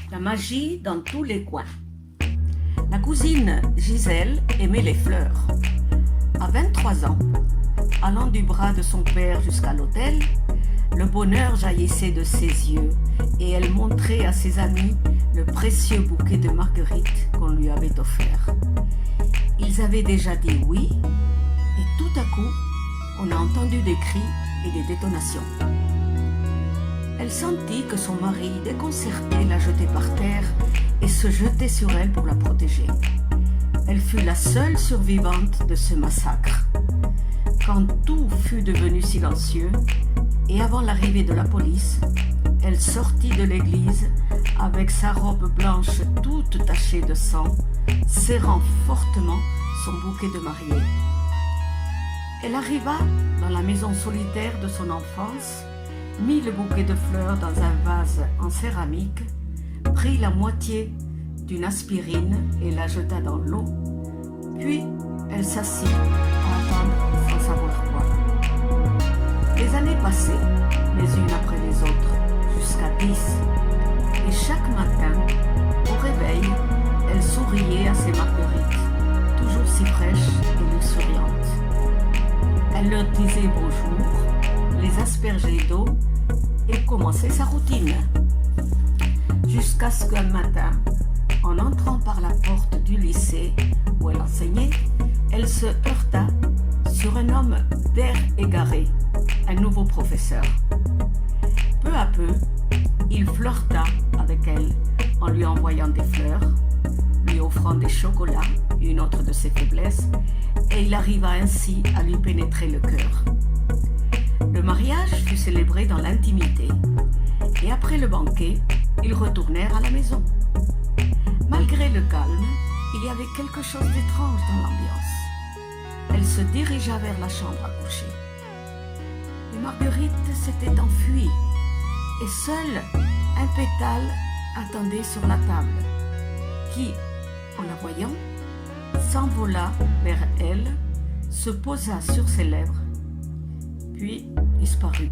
La magie dans tous les coins. La cousine Gisèle aimait les fleurs. À 23 ans, allant du bras de son père jusqu'à l'autel, le bonheur jaillissait de ses yeux et elle montrait à ses amis le précieux bouquet de marguerites qu'on lui avait offert. Ils avaient déjà dit oui et tout à coup, on a entendu des cris et des détonations. Elle sentit que son mari, déconcerté, la jetait par terre et se jetait sur elle pour la protéger. Elle fut la seule survivante de ce massacre. Quand tout fut devenu silencieux, et avant l'arrivée de la police, elle sortit de l'église avec sa robe blanche toute tachée de sang, serrant fortement son bouquet de mariée. Elle arriva dans la maison solitaire de son enfance, mit le bouquet de fleurs dans un vase en céramique, prit la moitié d'une aspirine et la jeta dans l'eau. Puis, elle s'assit à attendre sans savoir quoi. Les années passaient, les unes après les autres, jusqu'à 10. Et chaque matin, au réveil, elle souriait à ses marguerites, toujours si fraîches et luxuriantes. Elle leur disait bonjour, les aspergeait d'eau et commençait sa routine. Jusqu'à ce qu'un matin, en entrant par la porte du lycée où elle enseignait, elle se heurta sur un homme d'air égaré, un nouveau professeur. Peu à peu, il flirta avec elle en lui envoyant des fleurs, lui offrant des chocolats, une autre de ses faiblesses, et il arriva ainsi à lui pénétrer le cœur. Le mariage fut célébré dans l'intimité, et après le banquet, ils retournèrent à la maison. Malgré le calme, il y avait quelque chose d'étrange dans l'ambiance. Elle se dirigea vers la chambre à coucher. Les marguerites s'étaient enfuies, et seul un pétale attendait sur la table, qui, en la voyant, s'envola vers elle, se posa sur ses lèvres, puis disparut.